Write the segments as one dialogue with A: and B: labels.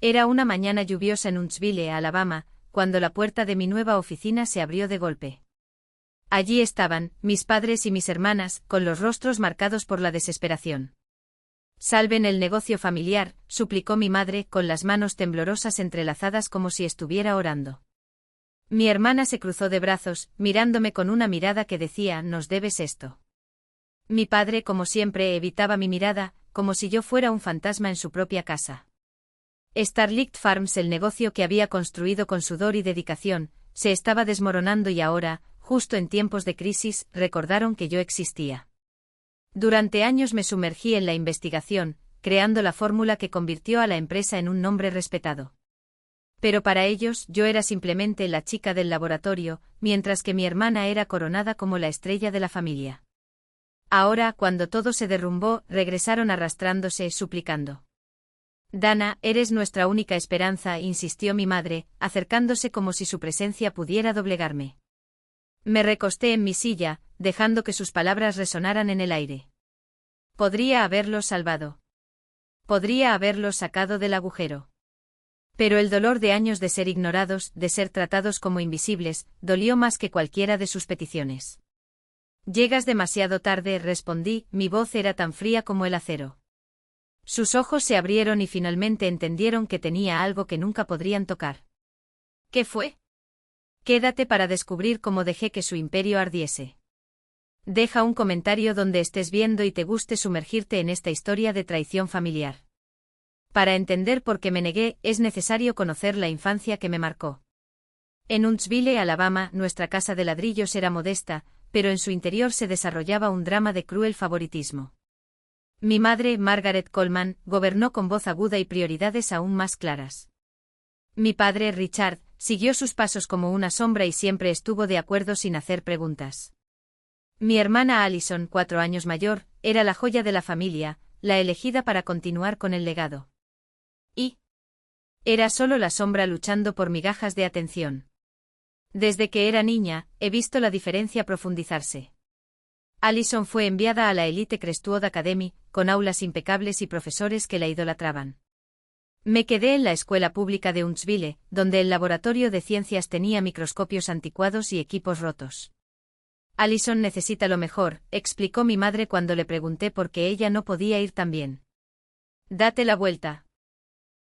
A: Era una mañana lluviosa en Huntsville, Alabama, cuando la puerta de mi nueva oficina se abrió de golpe. Allí estaban, mis padres y mis hermanas, con los rostros marcados por la desesperación. «Salven el negocio familiar», suplicó mi madre, con las manos temblorosas entrelazadas como si estuviera orando. Mi hermana se cruzó de brazos, mirándome con una mirada que decía: «Nos debes esto». Mi padre, como siempre, evitaba mi mirada, como si yo fuera un fantasma en su propia casa. Starlight Farms, el negocio que había construido con sudor y dedicación, se estaba desmoronando y ahora, justo en tiempos de crisis, recordaron que yo existía. Durante años me sumergí en la investigación, creando la fórmula que convirtió a la empresa en un nombre respetado. Pero para ellos yo era simplemente la chica del laboratorio, mientras que mi hermana era coronada como la estrella de la familia. Ahora, cuando todo se derrumbó, regresaron arrastrándose, suplicando. «Dana, eres nuestra única esperanza», insistió mi madre, acercándose como si su presencia pudiera doblegarme. Me recosté en mi silla, dejando que sus palabras resonaran en el aire. Podría haberlos salvado. Podría haberlos sacado del agujero. Pero el dolor de años de ser ignorados, de ser tratados como invisibles, dolió más que cualquiera de sus peticiones. «Llegas demasiado tarde», respondí, mi voz era tan fría como el acero. Sus ojos se abrieron y finalmente entendieron que tenía algo que nunca podrían tocar. «¿Qué fue?» «Quédate para descubrir cómo dejé que su imperio ardiese. Deja un comentario donde estés viendo y te guste sumergirte en esta historia de traición familiar. Para entender por qué me negué, es necesario conocer la infancia que me marcó». En Huntsville, Alabama, nuestra casa de ladrillos era modesta, pero en su interior se desarrollaba un drama de cruel favoritismo. Mi madre, Margaret Coleman, gobernó con voz aguda y prioridades aún más claras. Mi padre, Richard, siguió sus pasos como una sombra y siempre estuvo de acuerdo sin hacer preguntas. Mi hermana Allison, 4 años mayor, era la joya de la familia, la elegida para continuar con el legado. Y era solo la sombra luchando por migajas de atención. Desde que era niña, he visto la diferencia profundizarse. Allison fue enviada a la Elite Crestwood Academy, con aulas impecables y profesores que la idolatraban. Me quedé en la escuela pública de Huntsville, donde el laboratorio de ciencias tenía microscopios anticuados y equipos rotos. «Allison necesita lo mejor», explicó mi madre cuando le pregunté por qué ella no podía ir tan bien. «Date la vuelta».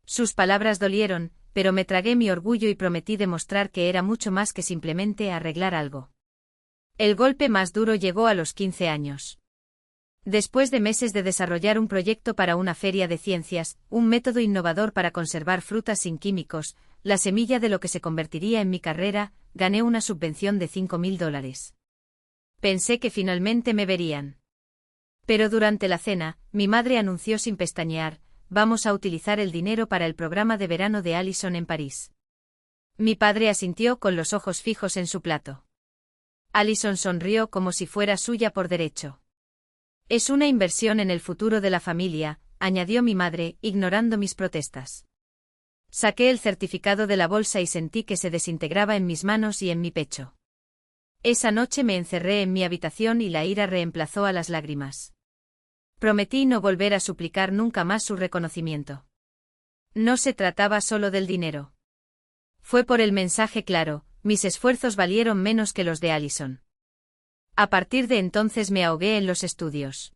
A: Sus palabras dolieron, pero me tragué mi orgullo y prometí demostrar que era mucho más que simplemente arreglar algo. El golpe más duro llegó a los 15 años. Después de meses de desarrollar un proyecto para una feria de ciencias, un método innovador para conservar frutas sin químicos, la semilla de lo que se convertiría en mi carrera, gané una subvención de $5,000. Pensé que finalmente me verían. Pero durante la cena, mi madre anunció sin pestañear: «Vamos a utilizar el dinero para el programa de verano de Allison en París». Mi padre asintió con los ojos fijos en su plato. Allison sonrió como si fuera suya por derecho. «Es una inversión en el futuro de la familia», añadió mi madre, ignorando mis protestas. Saqué el certificado de la bolsa y sentí que se desintegraba en mis manos y en mi pecho. Esa noche me encerré en mi habitación y la ira reemplazó a las lágrimas. Prometí no volver a suplicar nunca más su reconocimiento. No se trataba solo del dinero. Fue por el mensaje claro: mis esfuerzos valieron menos que los de Allison. A partir de entonces me ahogué en los estudios.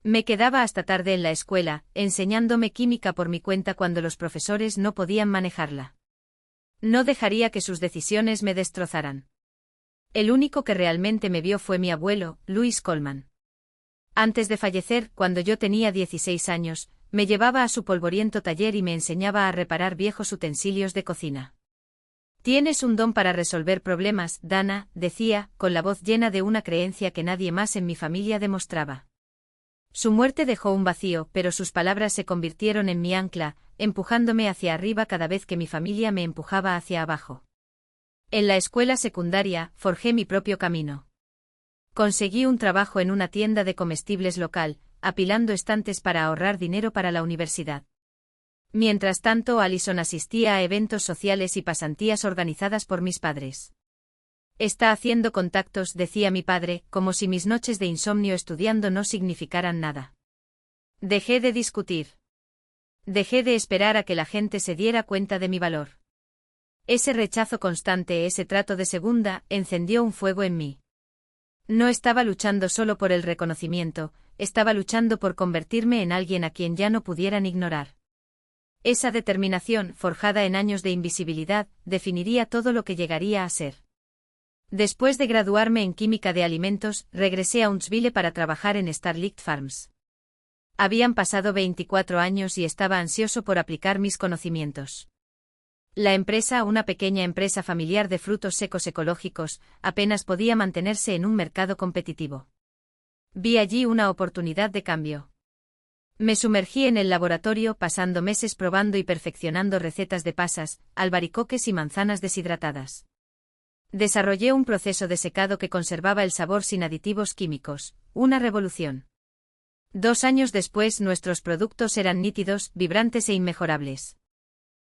A: Me quedaba hasta tarde en la escuela, enseñándome química por mi cuenta cuando los profesores no podían manejarla. No dejaría que sus decisiones me destrozaran. El único que realmente me vio fue mi abuelo, Louis Coleman. Antes de fallecer, cuando yo tenía 16 años, me llevaba a su polvoriento taller y me enseñaba a reparar viejos utensilios de cocina. «Tienes un don para resolver problemas, Dana», decía, con la voz llena de una creencia que nadie más en mi familia demostraba. Su muerte dejó un vacío, pero sus palabras se convirtieron en mi ancla, empujándome hacia arriba cada vez que mi familia me empujaba hacia abajo. En la escuela secundaria, forjé mi propio camino. Conseguí un trabajo en una tienda de comestibles local, apilando estantes para ahorrar dinero para la universidad. Mientras tanto, Allison asistía a eventos sociales y pasantías organizadas por mis padres. «Está haciendo contactos», decía mi padre, como si mis noches de insomnio estudiando no significaran nada. Dejé de discutir. Dejé de esperar a que la gente se diera cuenta de mi valor. Ese rechazo constante, ese trato de segunda, encendió un fuego en mí. No estaba luchando solo por el reconocimiento, estaba luchando por convertirme en alguien a quien ya no pudieran ignorar. Esa determinación, forjada en años de invisibilidad, definiría todo lo que llegaría a ser. Después de graduarme en química de alimentos, regresé a Huntsville para trabajar en Starlight Farms. Habían pasado 24 años y estaba ansioso por aplicar mis conocimientos. La empresa, una pequeña empresa familiar de frutos secos ecológicos, apenas podía mantenerse en un mercado competitivo. Vi allí una oportunidad de cambio. Me sumergí en el laboratorio, pasando meses probando y perfeccionando recetas de pasas, albaricoques y manzanas deshidratadas. Desarrollé un proceso de secado que conservaba el sabor sin aditivos químicos, una revolución. 2 años después, nuestros productos eran nítidos, vibrantes e inmejorables.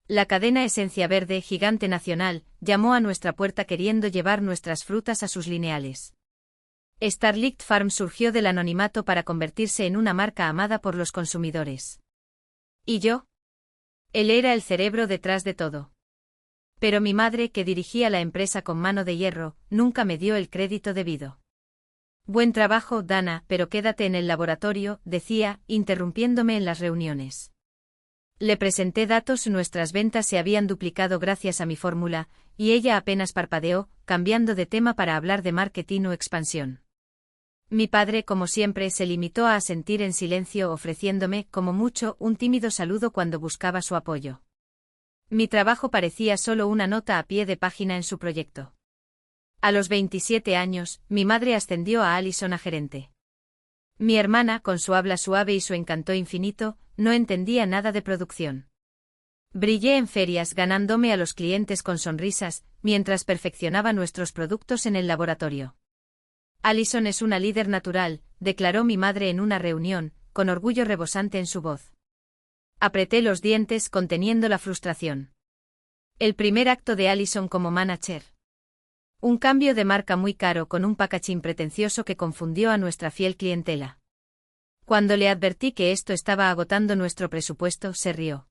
A: La cadena Esencia Verde, gigante nacional, llamó a nuestra puerta queriendo llevar nuestras frutas a sus lineales. Starlight Farm surgió del anonimato para convertirse en una marca amada por los consumidores. ¿Y yo? Él era el cerebro detrás de todo. Pero mi madre, que dirigía la empresa con mano de hierro, nunca me dio el crédito debido. Buen trabajo, Dana, pero quédate en el laboratorio, decía, interrumpiéndome en las reuniones. Le presenté datos, nuestras ventas se habían duplicado gracias a mi fórmula, y ella apenas parpadeó, cambiando de tema para hablar de marketing o expansión. Mi padre, como siempre, se limitó a asentir en silencio, ofreciéndome, como mucho, un tímido saludo cuando buscaba su apoyo. Mi trabajo parecía solo una nota a pie de página en su proyecto. A los 27 años, mi madre ascendió a Allison a gerente. Mi hermana, con su habla suave y su encanto infinito, no entendía nada de producción. Brillé en ferias ganándome a los clientes con sonrisas, mientras perfeccionaba nuestros productos en el laboratorio. Allison es una líder natural, declaró mi madre en una reunión, con orgullo rebosante en su voz. Apreté los dientes conteniendo la frustración. El primer acto de Allison como manager. Un cambio de marca muy caro con un packaging pretencioso que confundió a nuestra fiel clientela. Cuando le advertí que esto estaba agotando nuestro presupuesto, se rió.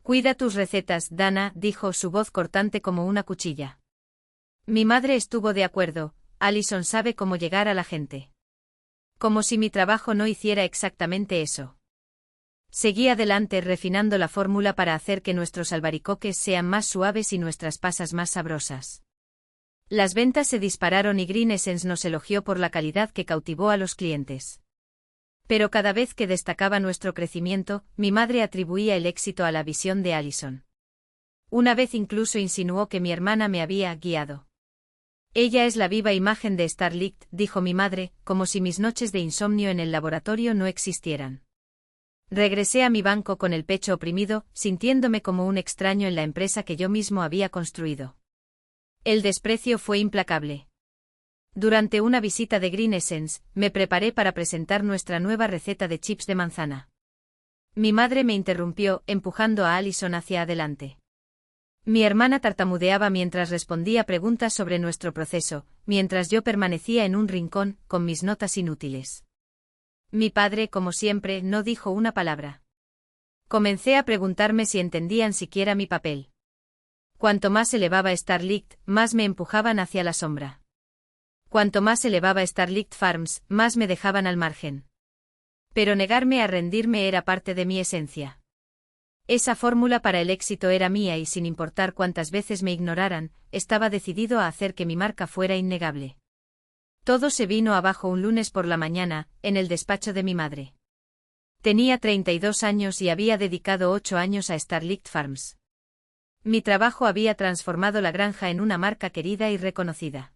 A: Cuida tus recetas, Dana, dijo, su voz cortante como una cuchilla. Mi madre estuvo de acuerdo, Allison sabe cómo llegar a la gente. Como si mi trabajo no hiciera exactamente eso. Seguí adelante refinando la fórmula para hacer que nuestros albaricoques sean más suaves y nuestras pasas más sabrosas. Las ventas se dispararon y Green Essence nos elogió por la calidad que cautivó a los clientes. Pero cada vez que destacaba nuestro crecimiento, mi madre atribuía el éxito a la visión de Allison. Una vez incluso insinuó que mi hermana me había guiado. Ella es la viva imagen de Starlight, dijo mi madre, como si mis noches de insomnio en el laboratorio no existieran. Regresé a mi banco con el pecho oprimido, sintiéndome como un extraño en la empresa que yo mismo había construido. El desprecio fue implacable. Durante una visita de Green Essence, me preparé para presentar nuestra nueva receta de chips de manzana. Mi madre me interrumpió, empujando a Allison hacia adelante. Mi hermana tartamudeaba mientras respondía preguntas sobre nuestro proceso, mientras yo permanecía en un rincón, con mis notas inútiles. Mi padre, como siempre, no dijo una palabra. Comencé a preguntarme si entendían siquiera mi papel. Cuanto más elevaba Starlight, más me empujaban hacia la sombra. Cuanto más elevaba Starlight Farms, más me dejaban al margen. Pero negarme a rendirme era parte de mi esencia. Esa fórmula para el éxito era mía y sin importar cuántas veces me ignoraran, estaba decidido a hacer que mi marca fuera innegable. Todo se vino abajo un lunes por la mañana, en el despacho de mi madre. Tenía 32 años y había dedicado 8 años a Starlight Farms. Mi trabajo había transformado la granja en una marca querida y reconocida.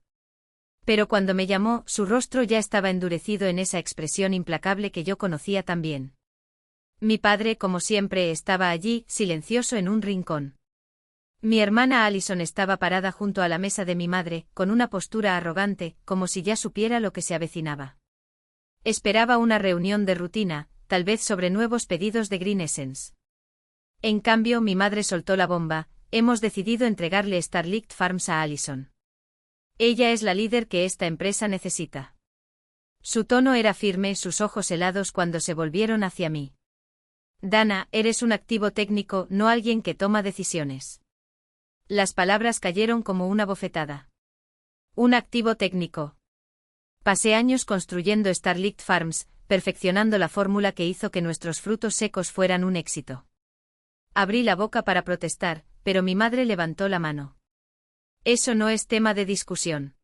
A: Pero cuando me llamó, su rostro ya estaba endurecido en esa expresión implacable que yo conocía tan bien. Mi padre, como siempre, estaba allí, silencioso en un rincón. Mi hermana Allison estaba parada junto a la mesa de mi madre, con una postura arrogante, como si ya supiera lo que se avecinaba. Esperaba una reunión de rutina, tal vez sobre nuevos pedidos de Green Essence. En cambio, mi madre soltó la bomba: hemos decidido entregarle Starlight Farms a Allison. Ella es la líder que esta empresa necesita. Su tono era firme, sus ojos helados cuando se volvieron hacia mí. Dana, eres un activo técnico, no alguien que toma decisiones. Las palabras cayeron como una bofetada. Un activo técnico. Pasé años construyendo Starlight Farms, perfeccionando la fórmula que hizo que nuestros frutos secos fueran un éxito. Abrí la boca para protestar, pero mi madre levantó la mano. Eso no es tema de discusión.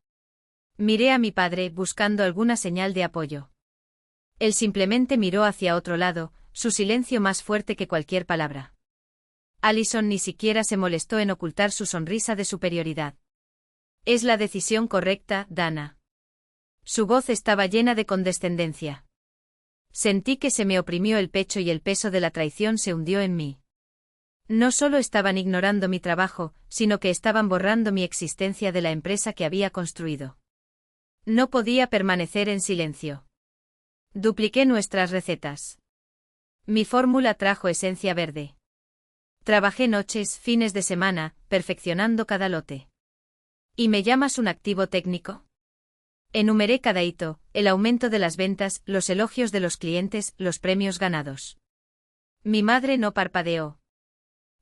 A: Miré a mi padre buscando alguna señal de apoyo. Él simplemente miró hacia otro lado, su silencio más fuerte que cualquier palabra. Allison ni siquiera se molestó en ocultar su sonrisa de superioridad. Es la decisión correcta, Dana. Su voz estaba llena de condescendencia. Sentí que se me oprimió el pecho y el peso de la traición se hundió en mí. No solo estaban ignorando mi trabajo, sino que estaban borrando mi existencia de la empresa que había construido. No podía permanecer en silencio. Dupliqué nuestras recetas. Mi fórmula trajo esencia verde. Trabajé noches, fines de semana, perfeccionando cada lote. ¿Y me llamas un activo técnico? Enumeré cada hito, el aumento de las ventas, los elogios de los clientes, los premios ganados. Mi madre no parpadeó.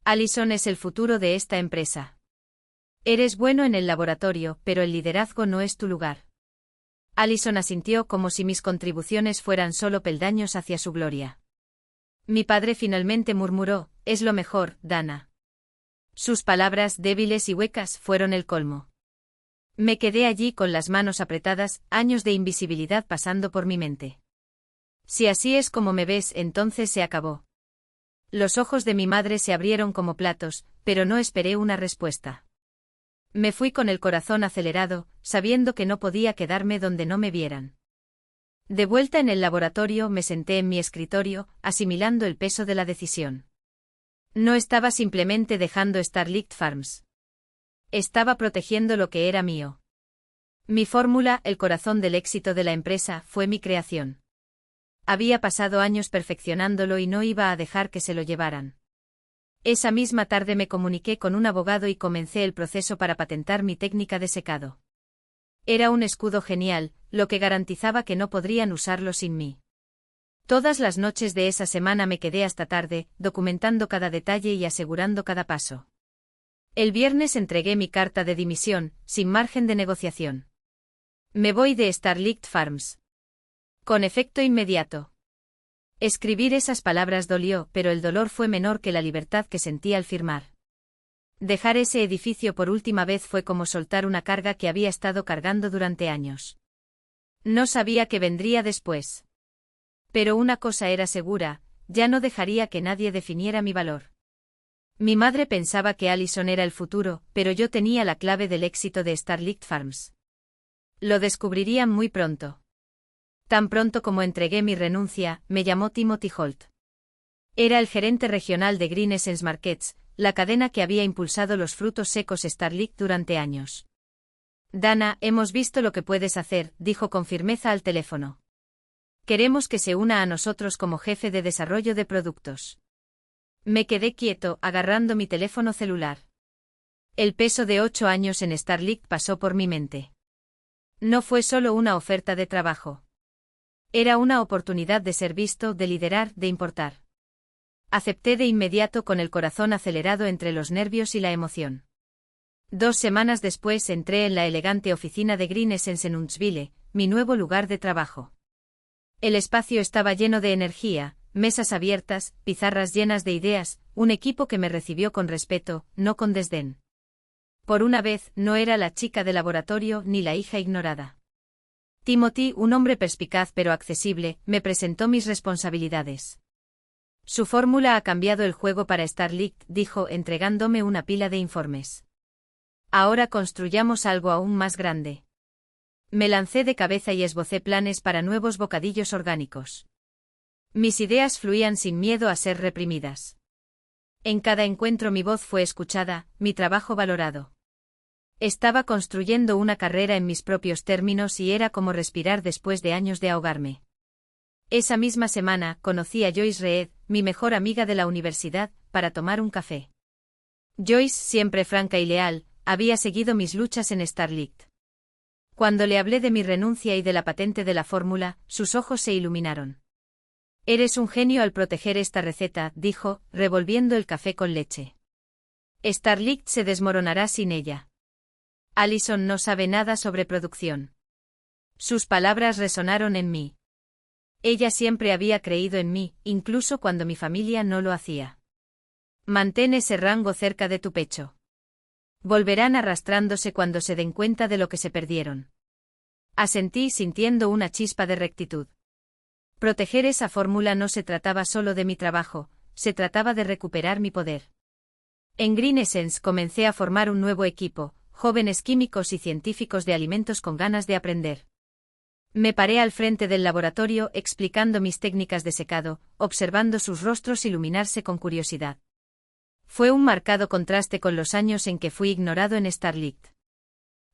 A: Allison es el futuro de esta empresa. Eres bueno en el laboratorio, pero el liderazgo no es tu lugar. Allison asintió como si mis contribuciones fueran solo peldaños hacia su gloria. Mi padre finalmente murmuró, es lo mejor, Dana. Sus palabras débiles y huecas fueron el colmo. Me quedé allí con las manos apretadas, años de invisibilidad pasando por mi mente. Si así es como me ves, entonces se acabó. Los ojos de mi madre se abrieron como platos, pero no esperé una respuesta. Me fui con el corazón acelerado, sabiendo que no podía quedarme donde no me vieran. De vuelta en el laboratorio me senté en mi escritorio, asimilando el peso de la decisión. No estaba simplemente dejando Starlight Farms. Estaba protegiendo lo que era mío. Mi fórmula, el corazón del éxito de la empresa, fue mi creación. Había pasado años perfeccionándolo y no iba a dejar que se lo llevaran. Esa misma tarde me comuniqué con un abogado y comencé el proceso para patentar mi técnica de secado. Era un escudo genial, lo que garantizaba que no podrían usarlo sin mí. Todas las noches de esa semana me quedé hasta tarde, documentando cada detalle y asegurando cada paso. El viernes entregué mi carta de dimisión, sin margen de negociación. Me voy de Starlight Farms. Con efecto inmediato. Escribir esas palabras dolió, pero el dolor fue menor que la libertad que sentí al firmar. Dejar ese edificio por última vez fue como soltar una carga que había estado cargando durante años. No sabía qué vendría después. Pero una cosa era segura, ya no dejaría que nadie definiera mi valor. Mi madre pensaba que Allison era el futuro, pero yo tenía la clave del éxito de Starlight Farms. Lo descubrirían muy pronto. Tan pronto como entregué mi renuncia, me llamó Timothy Holt. Era el gerente regional de Green Essence Markets, la cadena que había impulsado los frutos secos Starlight durante años. Dana, hemos visto lo que puedes hacer, dijo con firmeza al teléfono. Queremos que se una a nosotros como jefe de desarrollo de productos. Me quedé quieto, agarrando mi teléfono celular. El peso de 8 años en Starlight pasó por mi mente. No fue solo una oferta de trabajo. Era una oportunidad de ser visto, de liderar, de importar. Acepté de inmediato con el corazón acelerado entre los nervios y la emoción. 2 semanas después entré en la elegante oficina de Green Essence en Huntsville, mi nuevo lugar de trabajo. El espacio estaba lleno de energía, mesas abiertas, pizarras llenas de ideas, un equipo que me recibió con respeto, no con desdén. Por una vez, no era la chica de laboratorio ni la hija ignorada. Timothy, un hombre perspicaz pero accesible, me presentó mis responsabilidades. Su fórmula ha cambiado el juego para Starlight, dijo, entregándome una pila de informes. Ahora construyamos algo aún más grande. Me lancé de cabeza y esbocé planes para nuevos bocadillos orgánicos. Mis ideas fluían sin miedo a ser reprimidas. En cada encuentro mi voz fue escuchada, mi trabajo valorado. Estaba construyendo una carrera en mis propios términos y era como respirar después de años de ahogarme. Esa misma semana, conocí a Joyce Reed, mi mejor amiga de la universidad, para tomar un café. Joyce, siempre franca y leal, había seguido mis luchas en Starlight. Cuando le hablé de mi renuncia y de la patente de la fórmula, sus ojos se iluminaron. Eres un genio al proteger esta receta, dijo, revolviendo el café con leche. Starlight se desmoronará sin ella. Allison no sabe nada sobre producción. Sus palabras resonaron en mí. Ella siempre había creído en mí, incluso cuando mi familia no lo hacía. Mantén ese rango cerca de tu pecho. Volverán arrastrándose cuando se den cuenta de lo que se perdieron. Asentí sintiendo una chispa de rectitud. Proteger esa fórmula no se trataba solo de mi trabajo, se trataba de recuperar mi poder. En Green Essence comencé a formar un nuevo equipo, jóvenes químicos y científicos de alimentos con ganas de aprender. Me paré al frente del laboratorio explicando mis técnicas de secado, observando sus rostros iluminarse con curiosidad. Fue un marcado contraste con los años en que fui ignorado en Starlight.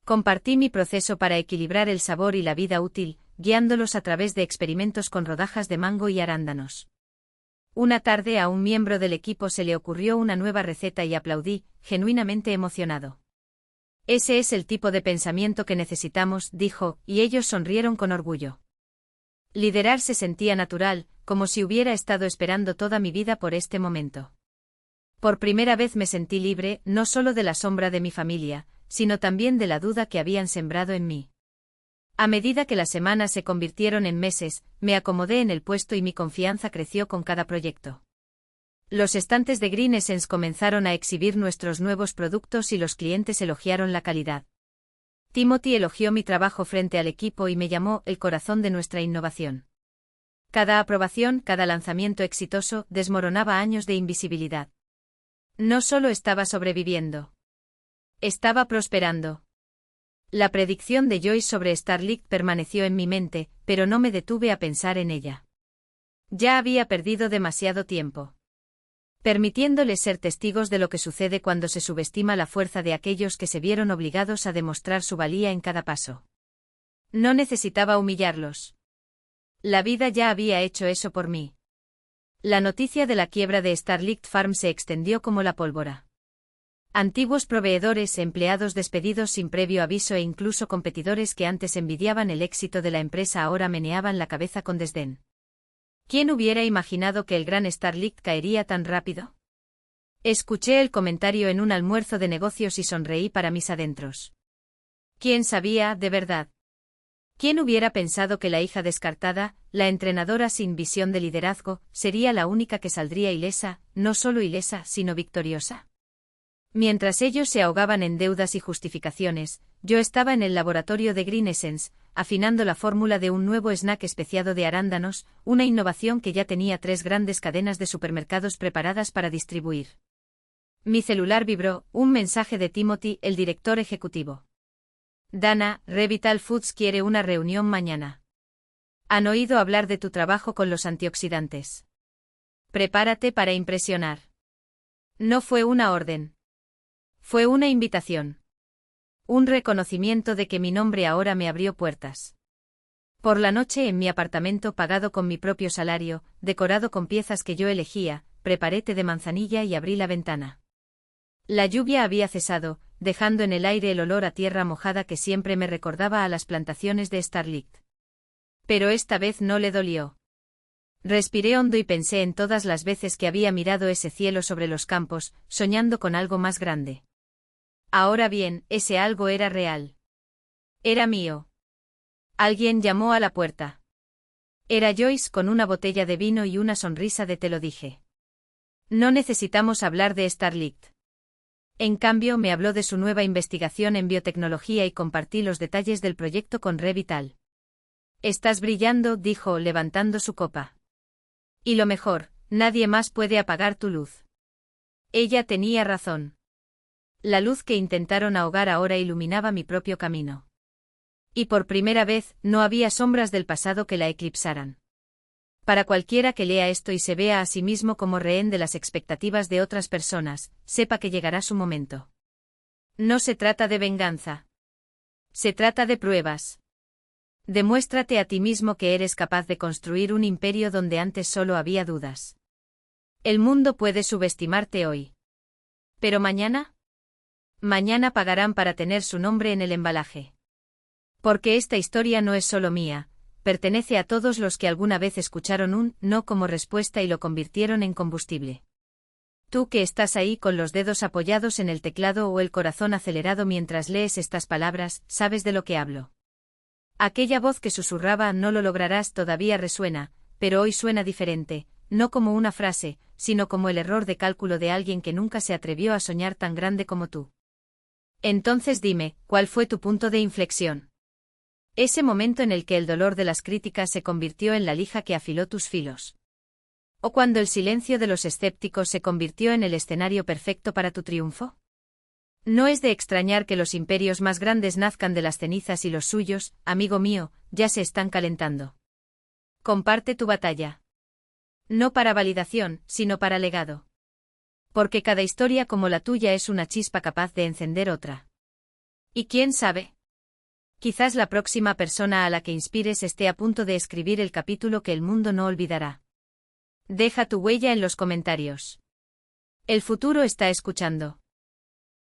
A: Compartí mi proceso para equilibrar el sabor y la vida útil, guiándolos a través de experimentos con rodajas de mango y arándanos. Una tarde a un miembro del equipo se le ocurrió una nueva receta y aplaudí, genuinamente emocionado. Ese es el tipo de pensamiento que necesitamos, dijo, y ellos sonrieron con orgullo. Liderar se sentía natural, como si hubiera estado esperando toda mi vida por este momento. Por primera vez me sentí libre, no solo de la sombra de mi familia, sino también de la duda que habían sembrado en mí. A medida que las semanas se convirtieron en meses, me acomodé en el puesto y mi confianza creció con cada proyecto. Los estantes de Green Essence comenzaron a exhibir nuestros nuevos productos y los clientes elogiaron la calidad. Timothy elogió mi trabajo frente al equipo y me llamó el corazón de nuestra innovación. Cada aprobación, cada lanzamiento exitoso, desmoronaba años de invisibilidad. No solo estaba sobreviviendo. Estaba prosperando. La predicción de Joyce sobre Starlight permaneció en mi mente, pero no me detuve a pensar en ella. Ya había perdido demasiado tiempo. Permitiéndoles ser testigos de lo que sucede cuando se subestima la fuerza de aquellos que se vieron obligados a demostrar su valía en cada paso. No necesitaba humillarlos. La vida ya había hecho eso por mí. La noticia de la quiebra de Starlight Farm se extendió como la pólvora. Antiguos proveedores, empleados despedidos sin previo aviso e incluso competidores que antes envidiaban el éxito de la empresa ahora meneaban la cabeza con desdén. ¿Quién hubiera imaginado que el gran Starlight caería tan rápido? Escuché el comentario en un almuerzo de negocios y sonreí para mis adentros. ¿Quién sabía, de verdad? ¿Quién hubiera pensado que la hija descartada, la entrenadora sin visión de liderazgo, sería la única que saldría ilesa, no solo ilesa, sino victoriosa? Mientras ellos se ahogaban en deudas y justificaciones, yo estaba en el laboratorio de Green Essence, afinando la fórmula de un nuevo snack especiado de arándanos, una innovación que ya tenía 3 grandes cadenas de supermercados preparadas para distribuir. Mi celular vibró, un mensaje de Timothy, el director ejecutivo. Dana, Revital Foods quiere una reunión mañana. Han oído hablar de tu trabajo con los antioxidantes. Prepárate para impresionar. No fue una orden. Fue una invitación. Un reconocimiento de que mi nombre ahora me abrió puertas. Por la noche en mi apartamento pagado con mi propio salario, decorado con piezas que yo elegía, preparé té de manzanilla y abrí la ventana. La lluvia había cesado, dejando en el aire el olor a tierra mojada que siempre me recordaba a las plantaciones de Starlight. Pero esta vez no le dolió. Respiré hondo y pensé en todas las veces que había mirado ese cielo sobre los campos, soñando con algo más grande. Ahora bien, ese algo era real. Era mío. Alguien llamó a la puerta. Era Joyce con una botella de vino y una sonrisa de te lo dije. No necesitamos hablar de Starlight. En cambio me habló de su nueva investigación en biotecnología y compartí los detalles del proyecto con Revital. Estás brillando, dijo, levantando su copa. Y lo mejor, nadie más puede apagar tu luz. Ella tenía razón. La luz que intentaron ahogar ahora iluminaba mi propio camino. Y por primera vez, no había sombras del pasado que la eclipsaran. Para cualquiera que lea esto y se vea a sí mismo como rehén de las expectativas de otras personas, sepa que llegará su momento. No se trata de venganza. Se trata de pruebas. Demuéstrate a ti mismo que eres capaz de construir un imperio donde antes solo había dudas. El mundo puede subestimarte hoy. ¿Pero mañana? Mañana pagarán para tener su nombre en el embalaje. Porque esta historia no es solo mía, pertenece a todos los que alguna vez escucharon un no como respuesta y lo convirtieron en combustible. Tú que estás ahí con los dedos apoyados en el teclado o el corazón acelerado mientras lees estas palabras, sabes de lo que hablo. Aquella voz que susurraba no lo lograrás todavía resuena, pero hoy suena diferente, no como una frase, sino como el error de cálculo de alguien que nunca se atrevió a soñar tan grande como tú. Entonces dime, ¿cuál fue tu punto de inflexión? Ese momento en el que el dolor de las críticas se convirtió en la lija que afiló tus filos. ¿O cuando el silencio de los escépticos se convirtió en el escenario perfecto para tu triunfo? No es de extrañar que los imperios más grandes nazcan de las cenizas y los suyos, amigo mío, ya se están calentando. Comparte tu batalla. No para validación, sino para legado. Porque cada historia como la tuya es una chispa capaz de encender otra. ¿Y quién sabe? Quizás la próxima persona a la que inspires esté a punto de escribir el capítulo que el mundo no olvidará. Deja tu huella en los comentarios. El futuro está escuchando.